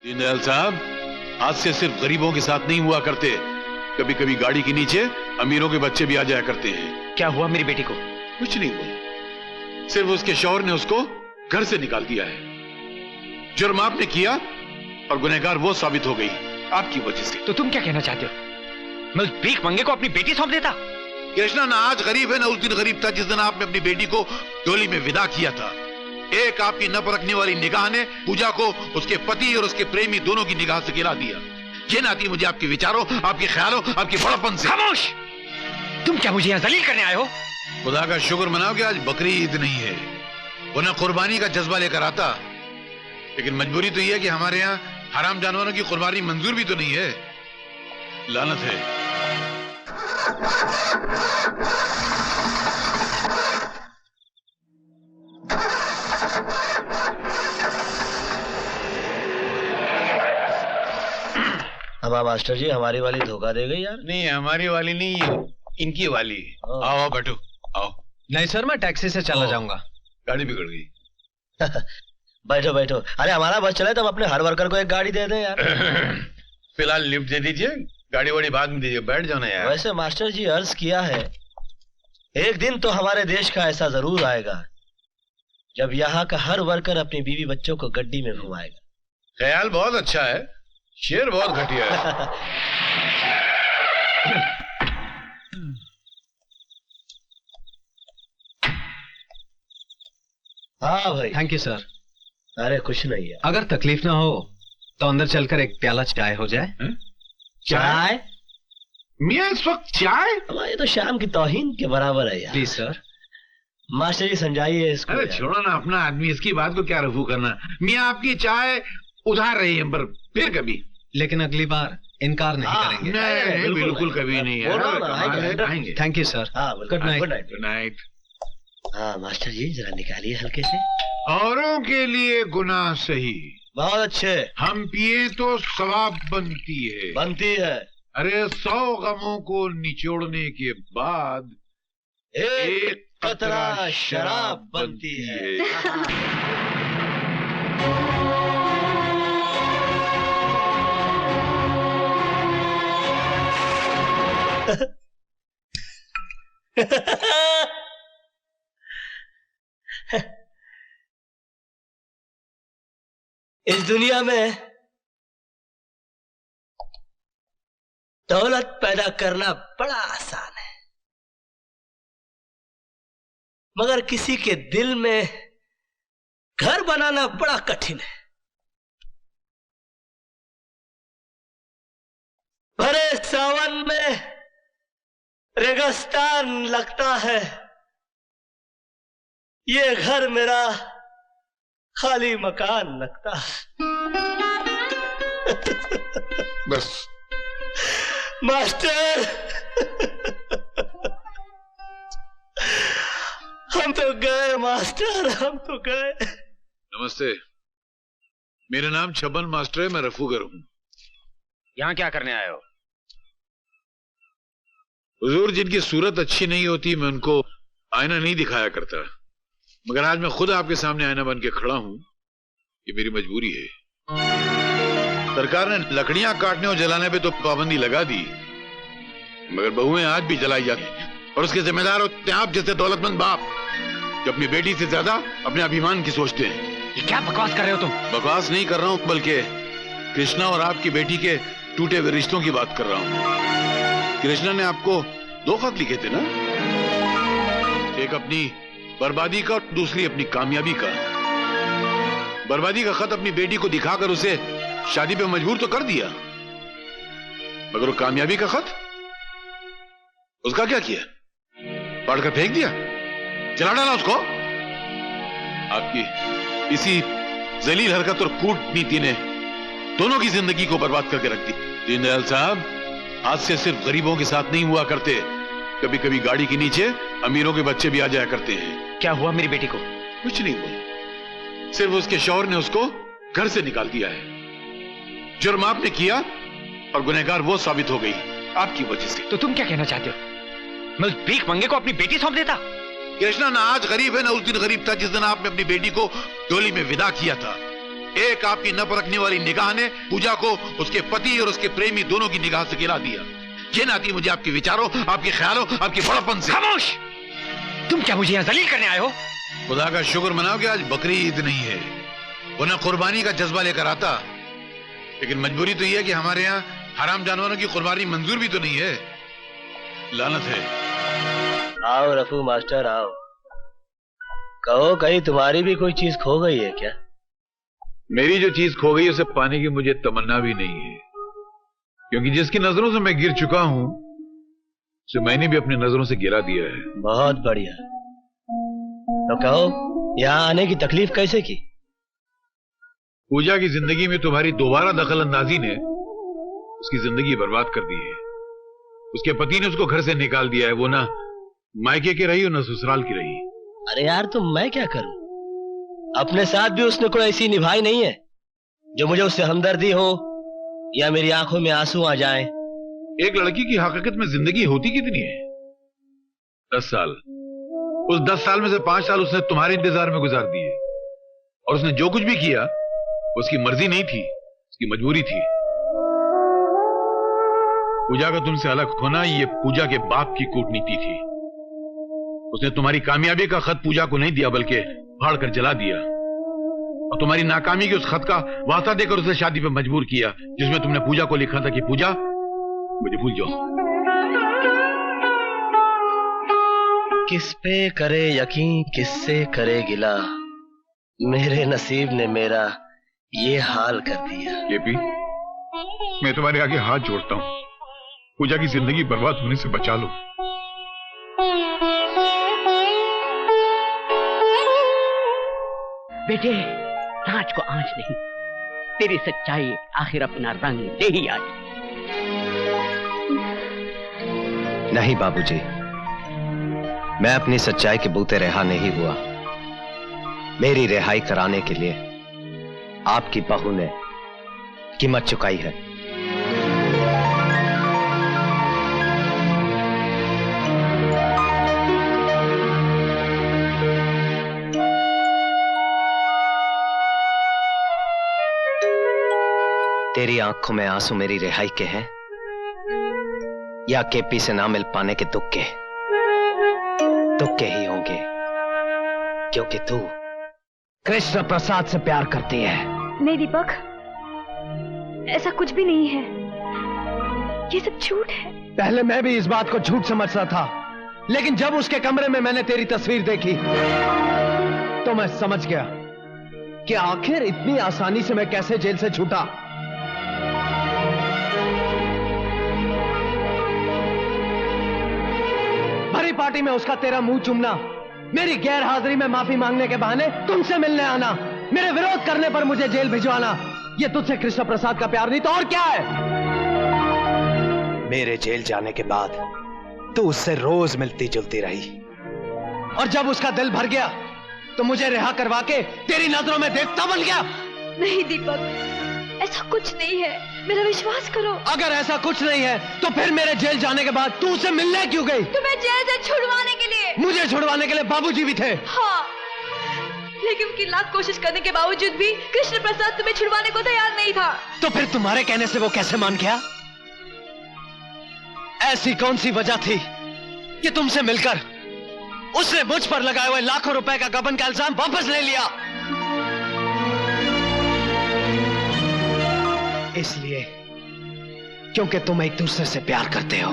दीनदयाल साहब, हादसे सिर्फ गरीबों के साथ नहीं हुआ करते, कभी कभी गाड़ी के नीचे अमीरों के बच्चे भी आ जाया करते हैं। क्या हुआ मेरी बेटी को? कुछ नहीं हुआ, सिर्फ उसके शौहर ने उसको घर से निकाल दिया है। जुर्म आपने किया और गुनहगार वो साबित हो गई आपकी वजह से। तो तुम क्या कहना चाहते हो? मैं उस भीख मंगे को अपनी बेटी सौंप देता? कृष्णा ना आज गरीब है ना उस दिन गरीब था जिस दिन आपने अपनी बेटी को डोली में विदा किया था। एक आपकी न परखने वाली निगाह ने पूजा को उसके पति और उसके प्रेमी दोनों की निगाह से गिरा दिया। ये नाती मुझे आपके विचारों, आपके ख्यालों, आपके बड़प्पन से। खामोश! तुम क्या मुझे यहाँ जलील करने आए हो? खुदा का शुक्र मनाओ कि आज बकरी ईद नहीं है, वरना कुर्बानी का जज्बा लेकर आता। लेकिन मजबूरी तो यह है कि हमारे यहाँ हराम जानवरों की कुर्बानी मंजूर भी तो नहीं है। लानत है। हमारा मास्टर जी हमारी वाली धोखा दे गई यार। नहीं, हमारी वाली नहीं, इनकी वाली। आओ आओ बैठो, आओ। नहीं सर, मैं टैक्सी से चला जाऊंगा। गाड़ी बिगड़ गई। बैठो बैठो। अरे हमारा बस चले तो हम अपने हर वर्कर को एक गाड़ी दे दें यार। फिलहाल लिफ्ट दे दीजिए, गाड़ी वाड़ी बाद में दीजिए, बैठ जाना यार। वैसे मास्टर जी अर्ज किया है, एक दिन तो हमारे देश का ऐसा जरूर आएगा जब यहाँ का हर वर्कर अपनी बीवी बच्चों को गड्डी में घुमाएगा। ख्याल बहुत अच्छा है, शेर बहुत घटिया है। हाँ भाई। Thank you sir. अरे कुछ नहीं है। अगर तकलीफ ना हो तो अंदर चलकर एक प्याला चाय हो जाए। चाय? मियाँ इस वक्त चाय? ये तो शाम की तौहीन के बराबर है यार। Please sir. मास्टर जी समझाइए इसको। अरे छोड़ो ना अपना आदमी, इसकी बात को क्या रफू करना। मियाँ आपकी चाय उधार रही है, पर फिर कभी। लेकिन अगली बार इनकार नहीं करेंगे। नहीं, बिल्कुल कभी नहीं है। Thank you sir. Good night. Good night. हाँ मास्टर जी जरा निकालिए हल्के से। औरों के लिए गुनाह सही, बहुत अच्छे। हम पिए तो सवाब बनती है। अरे 100 गमों को निचोड़ने के बाद एक कतरा शराब बनती है। इस दुनिया में दौलत पैदा करना बड़ा आसान है, मगर किसी के दिल में घर बनाना बड़ा कठिन है। भरे सावन में रेगिस्तान लगता है, ये घर मेरा खाली मकान लगता है। बस मास्टर, हम तो गए मास्टर, हम तो गए। नमस्ते, मेरा नाम छबन मास्टर है, मैं रफूगर हूँ। यहाँ क्या करने आए हो? हुजूर, जिनकी सूरत अच्छी नहीं होती मैं उनको आईना नहीं दिखाया करता, मगर आज मैं खुद आपके सामने आईना बन के खड़ा हूं, ये मेरी मजबूरी है। सरकार ने लकड़ियां काटने और जलाने पे तो पाबंदी लगा दी, मगर बहुएं आज भी जलाई जाती हैं, और उसके जिम्मेदार होते हैं आप जैसे दौलतमंद बाप जो अपनी बेटी से ज्यादा अपने अभिमान की सोचते हैं। ये क्या बकवास कर रहे हो तुम? बकवास नहीं कर रहा हूं, बल्कि कृष्णा और आपकी बेटी के टूटे हुए रिश्तों की बात कर रहा हूं। कृष्णा ने आपको 2 खत लिखे थे ना, एक अपनी बर्बादी का और दूसरी अपनी कामयाबी का। बर्बादी का खत अपनी बेटी को दिखाकर उसे शादी पे मजबूर तो कर दिया, मगर वो कामयाबी का खत, उसका क्या किया? पढ़कर फेंक दिया, जला डाला उसको। आपकी इसी जलील हरकत और कूटनीति ने दोनों की जिंदगी को बर्बाद करके रख दी। दीनदयाल साहब, आज से सिर्फ गरीबों के साथ नहीं हुआ करते, कभी कभी गाड़ी के नीचे अमीरों के बच्चे भी आ जाया करते हैं। क्या हुआ मेरी बेटी को? कुछ नहीं हुआ, सिर्फ उसके शौहर ने उसको घर से निकाल दिया है। जुर्म आपने किया और गुनहगार वो साबित हो गई आपकी वजह से। तो तुम क्या कहना चाहते हो? मैं उस भीख मंगे को अपनी बेटी सौंप देता? कृष्णा ना आज गरीब है ना उस दिन गरीब था जिस दिन आपने अपनी बेटी को डोली में विदा किया था। एक आपकी न परखने वाली निगाह ने पूजा को उसके पति और उसके प्रेमी दोनों की निगाह से गिरा दिया। ये नाती मुझे आपके विचारों, आपके ख्यालों, आपकी बड़प्पन से। खामोश! तुम क्या मुझे यहाँ जलील करने आए हो? खुदा का शुक्र मनाओ कि आज बकरी ईद नहीं है, वरना कुर्बानी का जज्बा लेकर आता। लेकिन मजबूरी तो यह है कि हमारे यहाँ हराम जानवरों की कुर्बानी मंजूर भी तो नहीं है। लानत है। आओ रफू मास्टर आओ। कहो कहीं तुम्हारी भी कोई चीज खो गई है क्या? मेरी जो चीज खो गई उसे पाने की मुझे तमन्ना भी नहीं है, क्योंकि जिसकी नजरों से मैं गिर चुका हूं उसे मैंने भी अपनी नजरों से गिरा दिया है। बहुत बढ़िया। तो कहो यहाँ आने की तकलीफ कैसे की? पूजा की जिंदगी में तुम्हारी दोबारा दखल अंदाजी ने उसकी जिंदगी बर्बाद कर दी है। उसके पति ने उसको घर से निकाल दिया है। वो ना मायके की रही और ना ससुराल की रही। अरे यार तो मैं क्या करूं? अपने साथ भी उसने कोई ऐसी निभाई नहीं है जो मुझे उससे हमदर्दी हो या मेरी आंखों में आंसू आ जाएं। एक लड़की की हकीकत में जिंदगी होती कितनी है? 10 साल। उस 10 साल में से 5 साल उसने तुम्हारे इंतजार में गुजार दिए, और उसने जो कुछ भी किया उसकी मर्जी नहीं थी, उसकी मजबूरी थी। पूजा का तुमसे अलग होना ये पूजा के बाप की कूटनीति थी। उसने तुम्हारी कामयाबी का खत पूजा को नहीं दिया बल्कि फाड़ कर जला दिया, और तुम्हारी नाकामी के उस खत का वास्ता देकर उसे शादी पर मजबूर किया जिसमें तुमने पूजा को लिखा था कि पूजा मुझे भूल जाओ। किस पे करे यकीन, किससे करे गिला, मेरे नसीब ने मेरा ये हाल कर दिया। केपी, मैं तुम्हारे आगे हाथ जोड़ता हूं, पूजा की जिंदगी बर्बाद होने से बचा लो। बेटे, कांच को आंच नहीं, तेरी सच्चाई आखिर अपना रंग ले ही आई। नहीं बाबूजी, मैं अपनी सच्चाई के बूते रिहा नहीं हुआ। मेरी रिहाई कराने के लिए आपकी बहू ने कीमत चुकाई है। तेरी आंखों में आंसू मेरी रिहाई के हैं या केपी से ना मिल पाने के दुख के? दुख के ही होंगे, क्योंकि तू कृष्ण प्रसाद से प्यार करती है। नहीं दीपक, ऐसा कुछ भी नहीं है, ये सब झूठ है। पहले मैं भी इस बात को झूठ समझता था, लेकिन जब उसके कमरे में मैंने तेरी तस्वीर देखी तो मैं समझ गया कि आखिर इतनी आसानी से मैं कैसे जेल से छूटा। भरी पार्टी में उसका तेरा मुंह चूमना, मेरी गैर हाजिरी में माफी मांगने के बहाने तुमसे मिलने आना, मेरे विरोध करने पर मुझे जेल भिजवाना, ये तुझसे कृष्ण प्रसाद का प्यार नहीं तो और क्या है? मेरे जेल जाने के बाद तू उससे रोज मिलती जुलती रही, और जब उसका दिल भर गया तो मुझे रिहा करवा के तेरी नजरों में देवता बन गया। नहीं दीपक, ऐसा कुछ नहीं है, मेरा विश्वास करो। अगर ऐसा कुछ नहीं है तो फिर मेरे जेल जाने के बाद तू उसे मिलने क्यों गई? तुम्हें जेल से छुड़वाने के लिए। मुझे छुड़वाने के लिए बाबूजी भी थे। हाँ, लेकिन उनकी लाख कोशिश करने के बावजूद भी कृष्ण प्रसाद तुम्हें छुड़वाने को तैयार नहीं था। तो फिर तुम्हारे कहने से वो कैसे मान गया? ऐसी कौन सी वजह थी कि तुमसे मिलकर उसने मुझ पर लगाए हुए लाखों रुपए का गबन का इल्जाम वापस ले लिया? इसलिए क्योंकि तुम एक दूसरे से प्यार करते हो।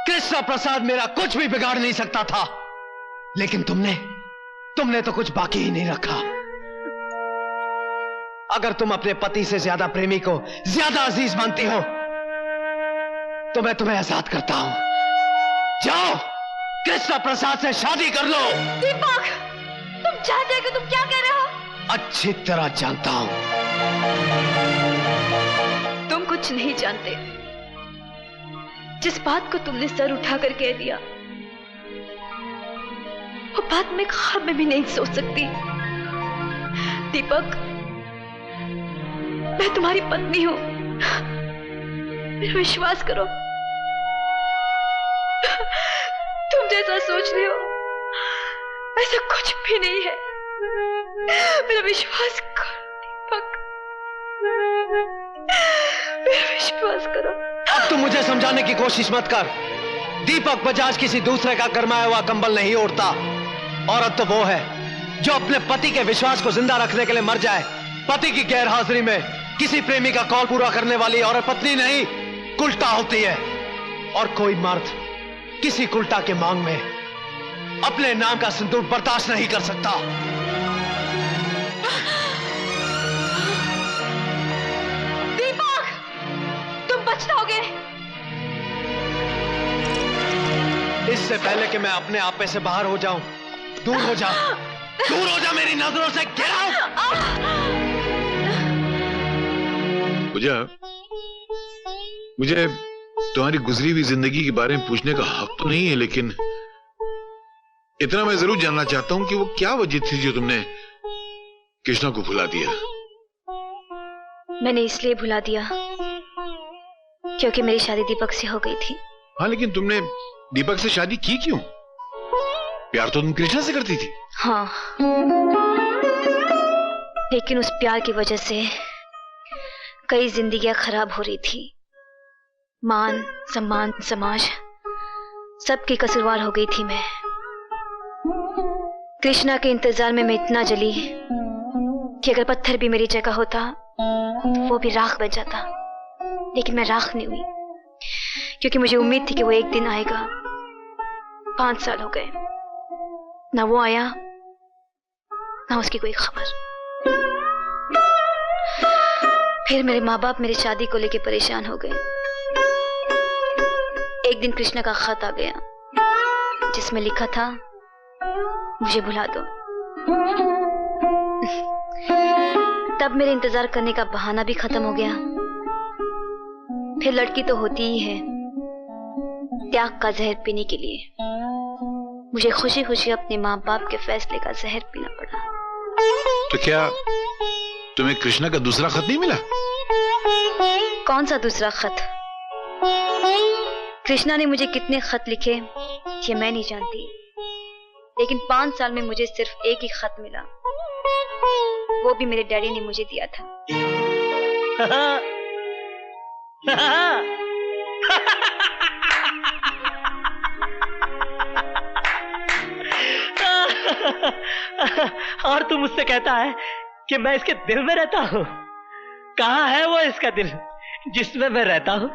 कृष्ण प्रसाद मेरा कुछ भी बिगाड़ नहीं सकता था, लेकिन तुमने तो कुछ बाकी ही नहीं रखा। अगर तुम अपने पति से ज्यादा प्रेमी को ज्यादा अजीज मानती हो तो मैं तुम्हें आजाद करता हूं। जाओ, कृष्ण प्रसाद से शादी कर लो। दीपक, तुम जानते हो कि तुम क्या कह रहे हो? अच्छी तरह जानता हूं। तुम कुछ नहीं जानते। जिस बात को तुमने सर उठाकर कह दिया, वो बात मैं ख्वाब में भी नहीं सोच सकती। दीपक, मैं तुम्हारी पत्नी हूं, मेरा विश्वास करो। तुम जैसा सोच रहे हो ऐसा कुछ भी नहीं है। मेरा विश्वास करो दीपक, मेरा विश्वास करो। अब तू मुझे समझाने की कोशिश मत कर। दीपक बजाज किसी दूसरे का गरमाया हुआ कंबल नहीं ओढ़ता। औरत तो वो है जो अपने पति के विश्वास को जिंदा रखने के लिए मर जाए। पति की गैर हाजिरी में किसी प्रेमी का कॉल पूरा करने वाली औरत पत्नी नहीं, कुल्टा होती है। और कोई मर्द किसी कुल्टा के मांग में अपने नाम का सिंदूर बर्दाश्त नहीं कर सकता। दीपक, तुम बच जाओगे। इससे पहले कि मैं अपने आपे से बाहर हो जाऊं, दूर हो जा, दूर हो जा मेरी नजरों से। Get out. मुझे तुम्हारी गुजरी हुई जिंदगी के बारे में पूछने का हक तो नहीं है, लेकिन इतना मैं जरूर जानना चाहता हूं कि वो क्या वजह थी जो तुमने कृष्णा को भुला दिया। मैंने इसलिए भुला दिया क्योंकि मेरी शादी दीपक से हो गई थी। हाँ, लेकिन तुमने दीपक से शादी की क्यों? प्यार तो तुम कृष्णा से करती थी। हाँ, लेकिन उस प्यार की वजह से कई जिंदगियां खराब हो रही थी। मान सम्मान समाज सबकी कसूरवार हो गई थी मैं। कृष्णा के इंतजार में मैं इतना जली कि अगर पत्थर भी मेरी जगह होता तो वो भी राख बन जाता। लेकिन मैं राख नहीं हुई क्योंकि मुझे उम्मीद थी कि वो एक दिन आएगा। 5 साल हो गए, ना वो आया ना उसकी कोई खबर। फिर मेरे माँ बाप मेरी शादी को लेकर परेशान हो गए। एक दिन कृष्णा का खत आ गया जिसमें लिखा था, मुझे भुला दो। तब मेरे इंतजार करने का बहाना भी खत्म हो गया। फिर लड़की तो होती ही है त्याग का जहर पीने के लिए। मुझे खुशी खुशी अपने माँ बाप के फैसले का जहर पीना पड़ा। तो क्या तुम्हें कृष्णा का दूसरा खत नहीं मिला? कौन सा दूसरा खत? कृष्णा ने मुझे कितने खत लिखे ये मैं नहीं जानती, लेकिन 5 साल में मुझे सिर्फ एक ही खत मिला। वो भी मेरे डैडी ने मुझे दिया था। और तू मुझसे कहता है कि मैं इसके दिल में रहता हूं। कहां है वो इसका दिल जिसमें मैं रहता हूं?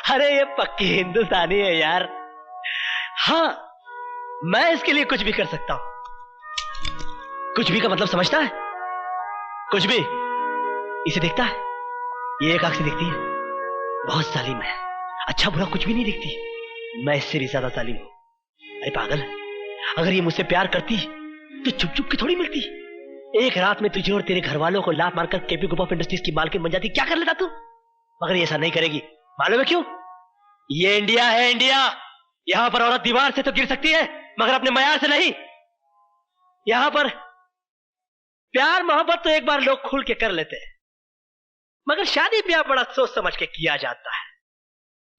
अरे ये पक्की हिंदुस्तानी है यार। हाँ, मैं इसके लिए कुछ भी कर सकता हूं। कुछ भी का मतलब समझता है? कुछ भी इसे देखता है, ये एक आंख से दिखती है, बहुत जालिम है। अच्छा बुरा कुछ भी नहीं दिखती। मैं इससे भी ज्यादा जालिम हूं। अरे पागल, अगर ये मुझसे प्यार करती तो चुप चुप के थोड़ी मिलती। एक रात में तुझे और तेरे घर वालों को लात मारकर केपी ग्रुप ऑफ इंडस्ट्रीज की मालकिन बन जाती। क्या कर लेता तू? मगर ये ऐसा नहीं करेगी। मालूम है क्यों? ये इंडिया है, इंडिया। यहां पर औरत दीवार से तो गिर सकती है मगर अपने मयार से नहीं। यहां पर प्यार मोहब्बत तो एक बार लोग खुल के कर लेते हैं, मगर शादी ब्याह बड़ा सोच समझ के किया जाता है।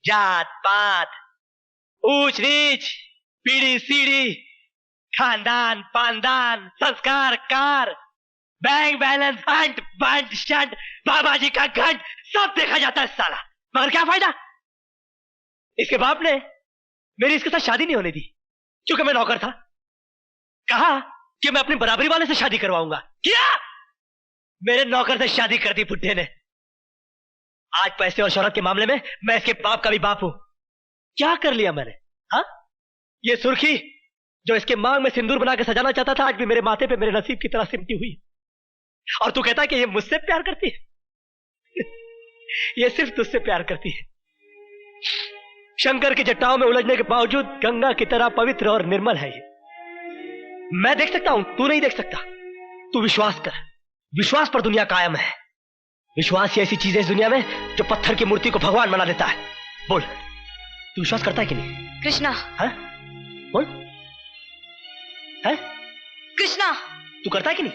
जात पात, ऊंच नीच, पीढ़ी सीढ़ी, खानदान पानदान, संस्कार कार, बैंक बैलेंस, हंट बंट शंट, बाबा जी का घंट, सब देखा जाता है साला। मगर क्या फायदा? इसके बाप ने मेरी इसके साथ शादी नहीं होने दी क्योंकि मैं नौकर था। कहा कि मैं अपनी बराबरी वाले से शादी करवाऊंगा। क्या? मेरे नौकर से शादी कर दी बुड्ढे ने। आज पैसे और शोहरत के मामले में मैं इसके बाप का भी बाप हूं। क्या कर लिया मैंने? हाँ, ये सुर्खी जो इसके मांग में सिंदूर बना के सजाना चाहता था, आज भी मेरे माथे पे मेरे नसीब की तरह सिमटी हुई। और तू कहता है कि ये मुझसे प्यार करती है? ये सिर्फ तुझसे प्यार करती है। शंकर की जटाओं में उलझने के बावजूद गंगा की तरह पवित्र और निर्मल है ये। मैं देख सकता हूं, तू नहीं देख सकता। तू विश्वास कर, विश्वास पर दुनिया कायम है। विश्वास ही ऐसी चीज है इस दुनिया में जो पत्थर की मूर्ति को भगवान बना देता है। बोल, तू विश्वास करता है कि नहीं? कृष्णा। हाँ? बोल। है? कृष्णा। तू करता है कि नहीं?